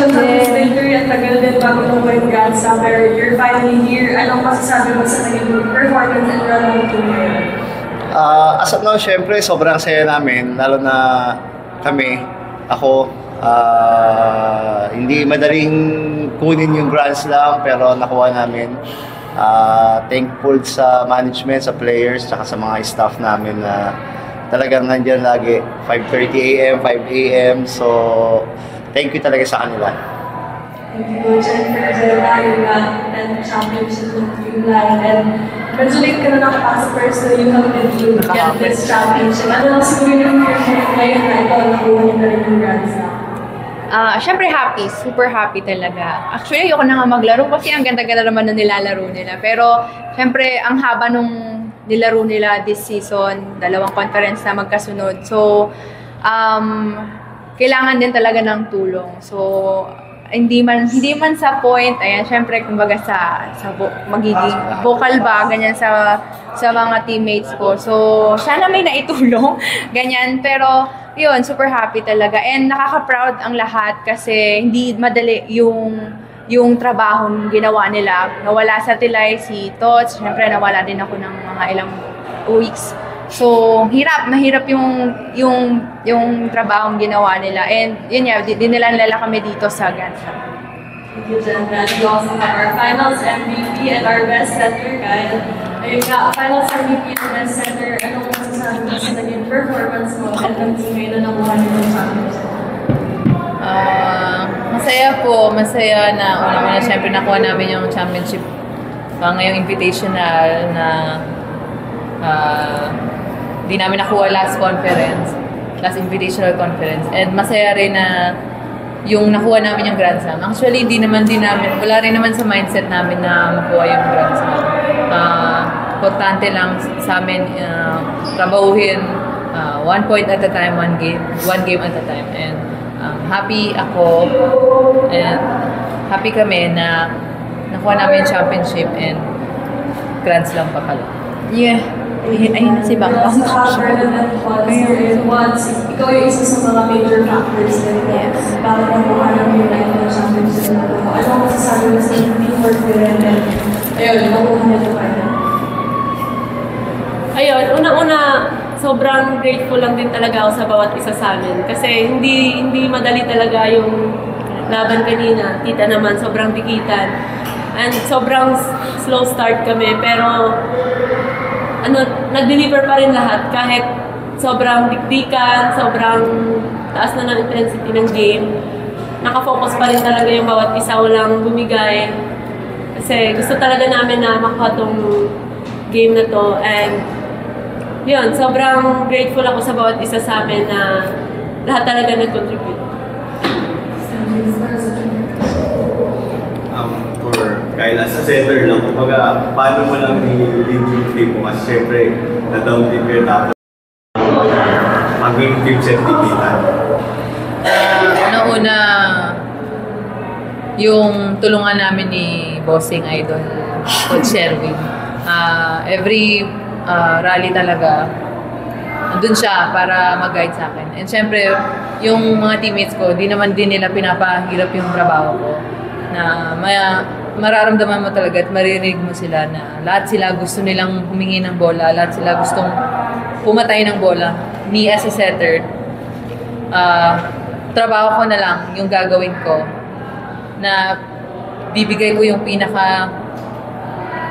Congratulations on this victory. Ang tagal din bago mo yung Grand Slam, pero you're finally here. Anong masasabi mo sa naging performance and run ng team ngayon? As of now, syempre, sobrang saya namin, lalo na kami, ako, hindi madaling kunin yung Grand Slam, pero nakuha namin. Thankful sa management, sa players, saka sa mga staff namin na talagang nandyan lagi, 5:30 AM, 5 AM, so thank you talaga sa kanila. Thank you, Coach, and for the and championship ng Dreamline, and congratulate ka na nakapasok first so you have been to get this championship. Ano lang siguro yung ngayon na ito, nakuha niyo na rin yung Grand Slam? Siyempre happy, super happy talaga. Actually, ayoko na nga maglaro kasi ang ganda-ganda naman na nilalaro nila. Pero, siyempre, ang haba nung nilaro nila this season, 2 conference na magkasunod. So, kailangan din talaga ng tulong. So, hindi man sa point, ayan, siyempre, kumbaga sa magiging vocal ba, ganyan sa mga teammates ko. So, sana may naitulong, ganyan. Pero, yun, super happy talaga. And nakaka-proud ang lahat kasi hindi madali yung trabaho ginawa nila. Nawala sa Tilay si Tots, syempre nawala din ako ng mga ilang weeks. So, mahirap yung trabaho ginawa nila. And yun nga, dinala nila kami dito sa Gansa. Thank you, Jen. We also have our finals MVP and our best center guy. Ayun nga, finals MVP and best center. Anong masasabi mo sa naging performance mo at ang teammate na nakuha niyo ng championship? Masaya na una siyempre nakuha namin yung championship ngayong invitational na di namin nakuha last invitational conference, and masaya rin na yung nakuha namin yung Grand Slam. Actually, wala rin naman sa mindset namin na makuha yung Grand Slam. Importante lang sa amin trabahuhin 1 point at a time, one game at a time. And happy ako and happy kami na nakuha namin yung championship and Grand Slam pa pala. Yeah. Ayun na si Bangbang. Ikaw yung isa sa mga major factors din. Bakit nakuha namin yung national championship na ito? Ano masasabi mo sa teamwork din? Ayun, nakuha niya ito kayo. Ayun, una-una, sobrang grateful lang din talaga ako sa bawat isa sa amin. Kasi hindi madali talaga yung laban kanina. Kita naman, sobrang dikitan. And sobrang slow start kami. Pero nag-deliver pa rin lahat kahit sobrang dikdikan, sobrang taas na ng intensity ng game. Nakafocus pa rin talaga yung bawat isa, walang bumigay. Kasi gusto talaga namin na makuha tong game na to. And yun, sobrang grateful ako sa bawat isa sa amin na lahat talaga nag-contribute. Kyle, as a center lang, kumbaga, paano mo lang i-lead yung team mo? Kasi syempre, na-down team kayo tapos maging team set dikitan. Una, yung tulungan namin ni Bossing Idol, Coach Sherwin. Every rally talaga, andun siya para mag-guide sa akin. And syempre, yung mga teammates ko, di naman din nila pinapahirap yung trabaho ko. Na mararamdaman mo talaga at maririnig mo sila na lahat sila gusto nilang humingi ng bola, lahat sila gustong pumatay ng bola. Me as a setter, trabaho ko na lang yung gagawin ko na bibigay ko yung pinaka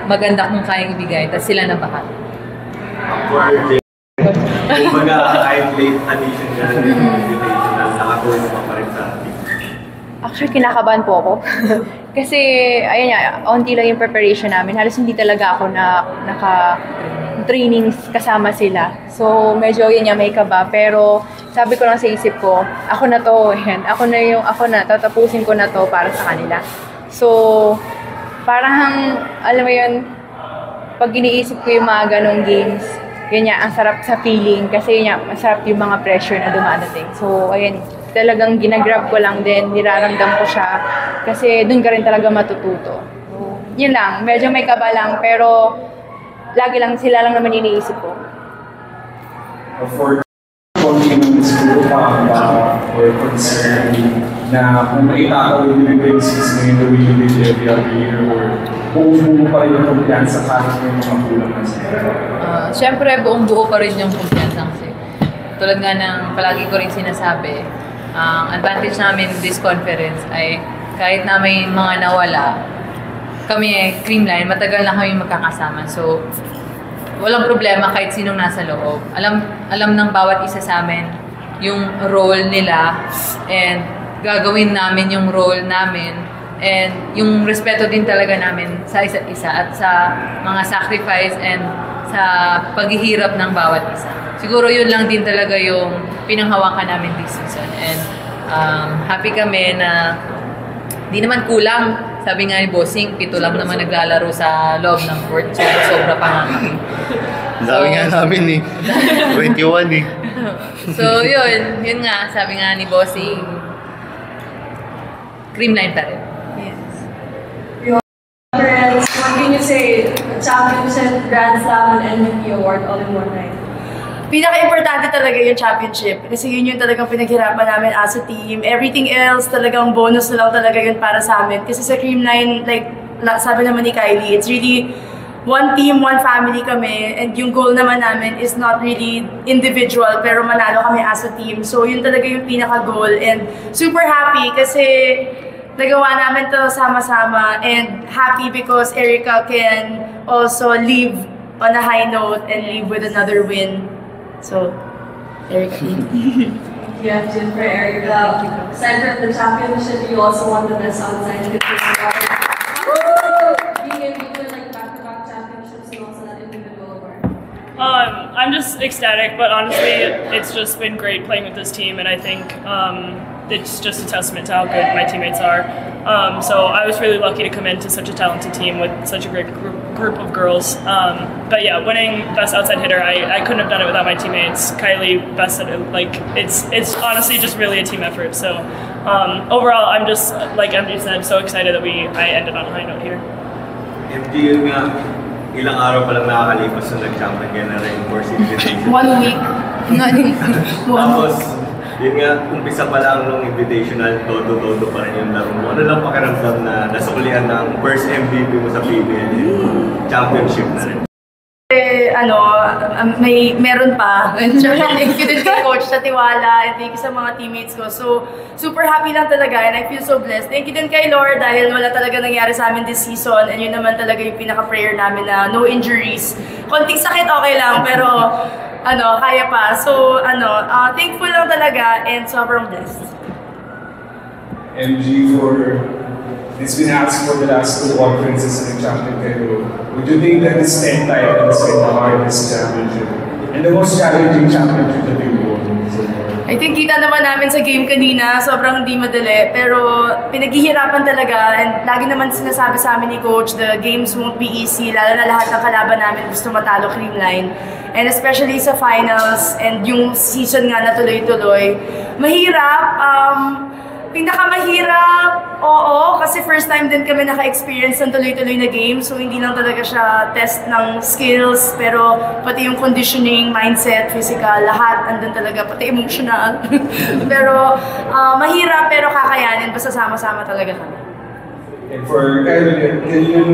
maganda kong kayang ibigay, tapos sila na bahat. Kumbaga, kahit late addition ka na invitational, nakatulong pa rin sa atin. Actually, kinakabahan po ako. Kasi, ayun nga, onti lang yung preparation namin. Halos hindi talaga ako naka-trainings kasama sila. So, medyo yun nga, may kaba. Pero, sabi ko lang sa isip ko, ako na to, yan. Ako na, tatapusin ko na to para sa kanila. So, parang, alam mo yun, pag iniisip ko yung mga ganong games, yun nga, ang sarap sa feeling. Kasi yun nga, masarap yung mga pressure na dumadating. So, ayun, talagang ginagrab ko lang din, niraramdam ko siya kasi doon ka rin talaga matututo. Yun lang, medyo may kaba lang pero lagi lang sila lang naman iniisip ko. For coaching in school, or concern na kung maitatawid nyo ba yung season ngayon the way you did every other year or buong-buo pa rin yung kumpiyansa kahit may mga kulang na sila? Siyempre, buong buo pa rin yung kumpiyansa kasi tulad nga ng palagi ko rin sinasabi, ang advantage namin this conference ay kahit na may mga nawala, kami, Creamline, matagal na kami magkakasama. So, walang problema kahit sinong nasa loob. Alam ng bawat isa sa amin yung role nila and gagawin namin yung role namin and yung respeto din talaga namin sa isa't isa at sa mga sacrifice and sa paghihirap ng bawat isa. Siguro yun lang din talaga yung pinanghawakan namin this season and happy kami na di naman kulang. Sabi nga ni Bossing, 7 lang naman naglalaro sa loob ng court. So, sobra pa nga kami. Sabi nga namin 21 So, yun nga, sabi nga ni Bossing, Creamline pa rin. Friends, what can you say? Championship, Grand Slam, and MVP award all in one night. Pinaka-importante talaga yung championship kasi yun yung talagang pinaghirapan namin as a team. Everything else talagang bonus na lang talaga yun para sa amin. Kasi sa Creamline, like sabi naman ni Kylie, it's really one team, one family kami, and yung goal naman namin is not really individual pero manalo kami as a team. So yun talaga yung pinaka-goal and super happy kasi nagawa namin to sama-sama and happy because Erica can also leave on a high note and leave with another win. So, Erica. Yeah, Jim, for Erica. Aside from the championship, you also won the Best Outside Hitter award. Being able to like back-to-back championships and also that individual award. I'm just ecstatic, but honestly, it's just been great playing with this team, and I think it's just a testament to how good my teammates are. So I was really lucky to come into such a talented team with such a great group of girls. But yeah, winning Best Outside Hitter, I couldn't have done it without my teammates. Kylie, best at it. Like it's honestly just really a team effort. So overall, I'm just like MD said, so excited that I ended on a high note here. MD, yun nga, ilang araw pa lang nakakalipas na nag-champion ka na rin for invitation. 1 week. Tapos, yun nga, umpisa pa lang nung invitational, todo-todo pa rin yung laro mo. Ano lang pakiramdam na nasukulian ng first MVP mo sa PBL, championship na rin? Meron pa. Thank you din kay Coach sa tiwala and thank you sa mga teammates ko. So, super happy lang talaga and I feel so blessed. Thank you din kay Lord dahil wala talaga nangyari sa amin this season and yun naman talaga yung pinaka-prayer namin na no injuries. Konting sakit okay lang pero kaya pa. So, thankful lang talaga and sobrang blessed. MG, it's been asked for the last 2 conferences and champion kayo. Would you think that this 10th title has been the hardest championship and the most challenging championship that you've won so far? I think kita naman namin sa game kanina, sobrang hindi madali, pero pinaghihirapan talaga and lagi naman sinasabi sa amin ni Coach, the games won't be easy, lalo na lahat ng kalaban namin gusto matalo Creamline. And especially sa finals and yung season nga na tuloy-tuloy. Mahirap, pinakamahirap, oo, kasi first time din kami naka-experience ng tuloy-tuloy na game. So hindi lang talaga siya test ng skills, pero pati yung conditioning, mindset, physical, lahat andun talaga, pati emotional. Pero mahirap pero kakayanin, basta sama-sama talaga kami. And for Kylie, can you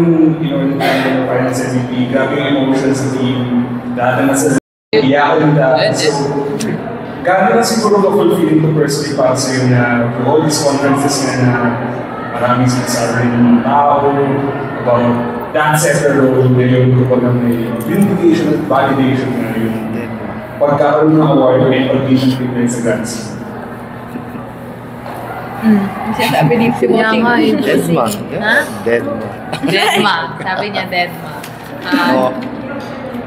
know, finance MVP, grabe yung emotions sa team, dahil na sa iyakan na. So, gano'n na siguro ka-fulfilling to personally para sa'yo na for all these conferences na maraming sinasabi ng mga tao about that setter role na yun kapag may vindication at validation na yun. Pagkakaroon ng award may pag-ibig tignan sa Grand Slam. Sabi ni si Bossing. Deadma. Deadma. Sabi niya Deadma.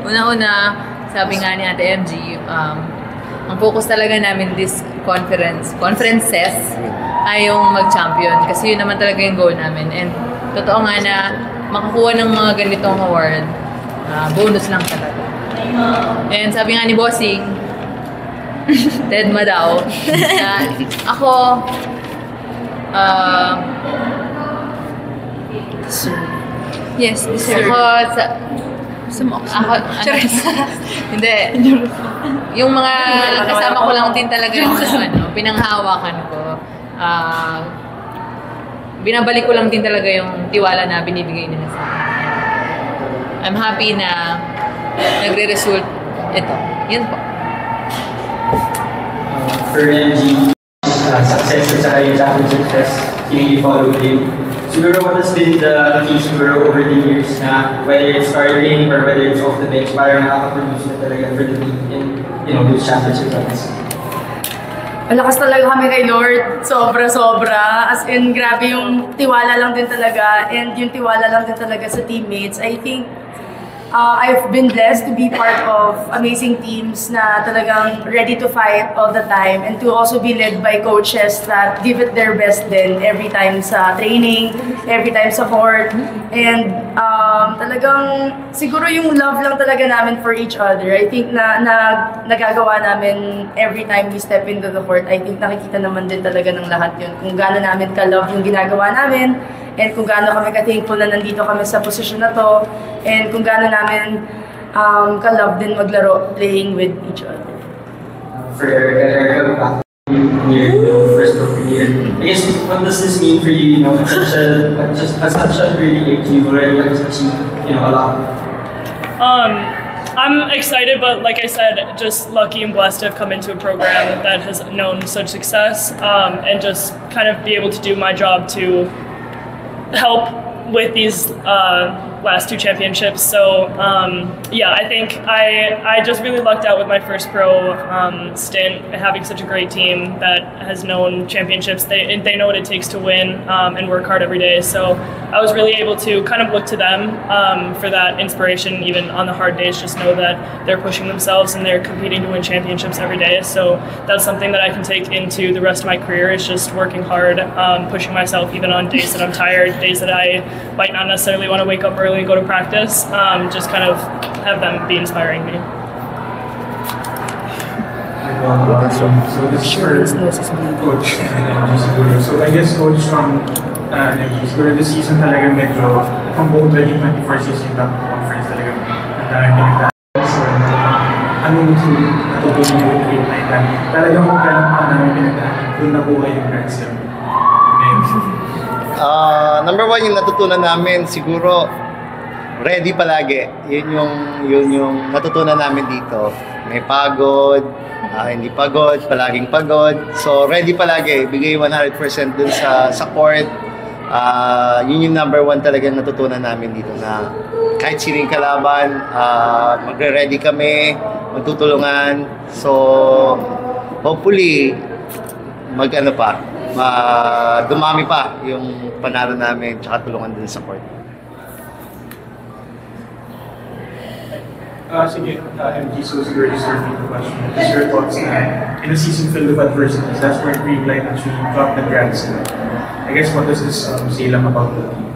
Una-una, sabi nga ni Ate MG, ang focus talaga namin this conferences ay yung mag-champion kasi yun naman talaga yung goal namin. And totoo nga na makakuha ng mga ganitong award, bonus lang talaga. And sabi nga ni Bossing, Deadma daw, ako, Yes, deserve. Hindi. Yung mga kasama ko lang din talaga yung pinanghawakan ko. binabalik ko lang din talaga yung tiwala na binibigay nila sa akin. I'm happy na nagre-result ito. Yun po. For MG, success at saka yung championship success, follow him. Siguro what has been the key siguro over the years na whether it's starting or whether it's off the bench, parang nakaka-produce na talaga for the team in those championship runs. Malakas talaga kami kay Lord. Sobra-sobra. As in, grabe yung tiwala lang din talaga. And yung tiwala lang din talaga sa teammates. I think I've been blessed to be part of amazing teams na talagang ready to fight all the time and to also be led by coaches that give it their best din every time sa training, every time sa court. And talagang siguro yung love lang talaga namin for each other. I think na nagagawa namin every time we step into the court. I think nakikita naman din talaga ng lahat yun. Kung gaano namin ka-love yung ginagawa namin and kung gaano kami ka-thankful na nandito kami sa posisyon na to and kung gaano namin ka-love din maglaro playing with each other. For Erica, back near the first of the year, I guess what does this mean for you, at such a really age, you've already achieved, a lot? I'm excited, but like I said, just lucky and blessed to have come into a program that has known such success and just kind of be able to do my job to help with these last two championships. So yeah, I think I just really lucked out with my first pro stint, having such a great team that has known championships. They know what it takes to win and work hard every day. So I was really able to kind of look to them for that inspiration, even on the hard days. Just know that they're pushing themselves and they're competing to win championships every day. So that's something that I can take into the rest of my career. Is just working hard, pushing myself even on days that I'm tired, days that I might not necessarily want to wake up early and go to practice. Just kind of have them be inspiring me. So this is for Coach siguro. So I guess Coach from siguro this season talaga medyo from both 2024 season top conference talaga ang daming pinagdaanan. So anong natutunan niyo with Green Knight? Talagang kung kailan pa namin pinagdaanan, doon na buhay yung Grand Slam. Number one, yung natutunan namin siguro ready palagi. Yun yung natutunan namin dito. May pagod, hindi pagod, palaging pagod. So ready palagi, bigay 100% dun sa court. Yun yung number one talagang natutunan namin dito na kahit sining kalaban, magre-ready kami, magtutulungan. So hopefully dumami pa yung panalo namin tsaka tulungan din sa court. Sige, MG, so siguro just repeat the question. Just your thoughts na in a season filled with adversities, that's where Green Knight actually dropped the Grand Slam. I guess what does this say lang about the team?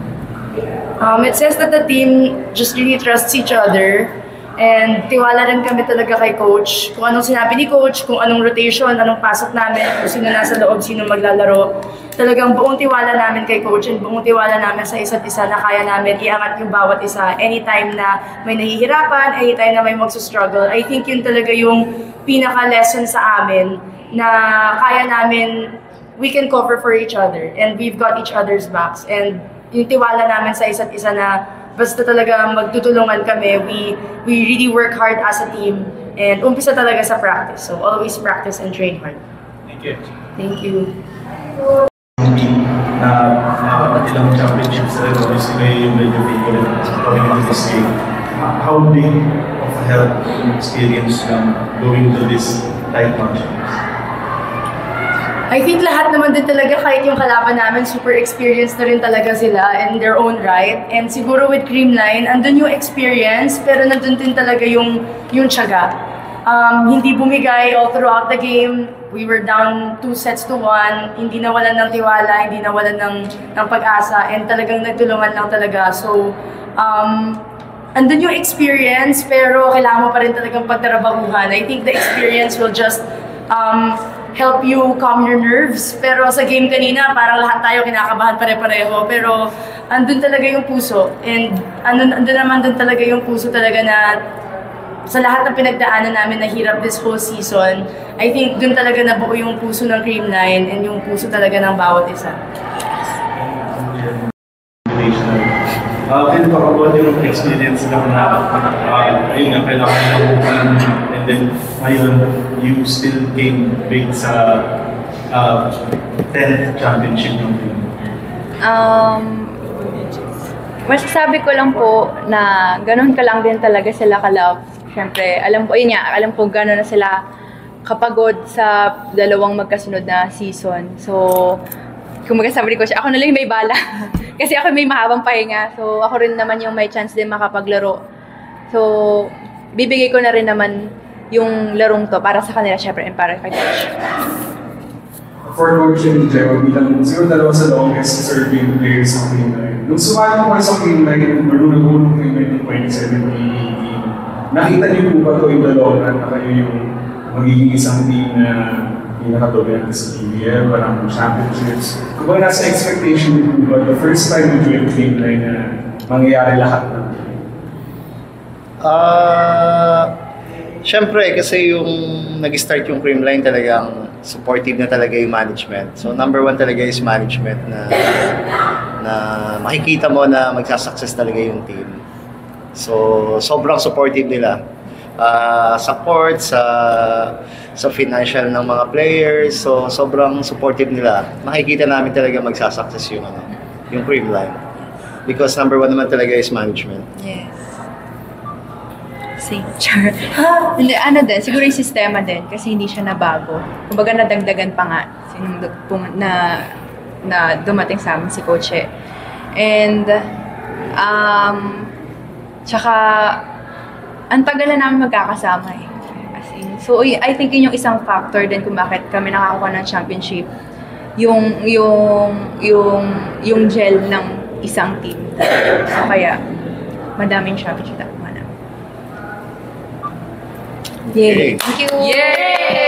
It says that the team just really trusts each other and tiwala rin kami talaga kay Coach. Kung anong sinabi ni Coach, kung anong rotation, anong pasok namin, kung sino nasa loob, sino maglalaro. Talagang buong tiwala namin kay Coach and buong tiwala namin sa isa't isa na kaya namin iangat yung bawat isa anytime na may nahihirapan, anytime na may magsustruggle. I think yun talaga yung pinaka-lesson sa amin na kaya namin, we can cover for each other and we've got each other's backs. And yung tiwala namin sa isa't isa na basta talaga magtutulungan kami, we really work hard as a team and umpisa talaga sa practice. So always practice and train hard. Thank you. Thank you. Ilang championships na rin, obviously may medyo favorite coming into this game. How big of a help experience going to this tight matchups? I think lahat naman din talaga, kahit yung kalaban namin, super experienced na rin talaga sila in their own right. And siguro with Creamline, andun yung experience, pero nandun din talaga yung tiyaga. Hindi bumigay all throughout the game. We were down 2-1. Hindi nawalan ng tiwala, hindi nawalan ng pag-asa, and talagang nagtulungan lang talaga. So, andun yung experience, pero kailangan mo pa rin talagang pagtrabahuhan. I think the experience will just help you calm your nerves. Pero sa game kanina, parang lahat tayo kinakabahan pare-pareho. Pero andun talaga yung puso. And andun naman dun talaga yung puso talaga na sa lahat ng pinagdaanan namin na hirap this whole season, I think dun talaga nabuo yung puso ng Creamline and yung puso talaga ng bawat isa. Can you talk about yung experience lang na ayun nga, kailangan na upan and then ngayon you still came big sa 10th championship ng team? Masasabi ko lang po na ganun ka lang din talaga sila ka-love. Siyempre, alam ko gano'n na sila kapagod sa dalawang magkasunod na season. So, kung magkasabi ko siya, ako na lang may bala. Kasi ako may mahabang pahinga. So, ako rin naman yung may chance din makapaglaro. So, bibigay ko na rin naman yung larong to para sa kanila, syempre, and para kay coach. For Coach and Jeff, bilang siguro dalawa sa longest serving players sa Creamline. Nung sumali ko sa Creamline, nung Creamline ng 2017, nakita niyo po ba ito yung dalawa na kayo yung magiging isang team na pinakatuloyan sa PBL, parang championships? Kung ba nasa expectation niyo po ba, the first time you join Creamline na mangyayari lahat na? Siyempre, kasi yung nag-start yung Creamline talagang supportive na talaga yung management. So number one talaga is management na makikita mo na magsasucess talaga yung team. So sobrang supportive nila. Sa court, sa financial ng mga players. So sobrang supportive nila. Makikita namin talaga magsasucess yung Creamline. Because number one naman talaga is management. Yes. Sure. Hindi, din, siguro yung sistema din kasi hindi siya nabago. Kumbaga nadagdagan pa nga na dumating sa amin si Coach. And tsaka ang tagal na namin magkakasama eh. So I think yun yung isang factor din kung bakit kami nakakuha ng championship. Yung gel ng isang team. So kaya madaming championship nakuha namin. Yay! Yay! Thank you! Yay!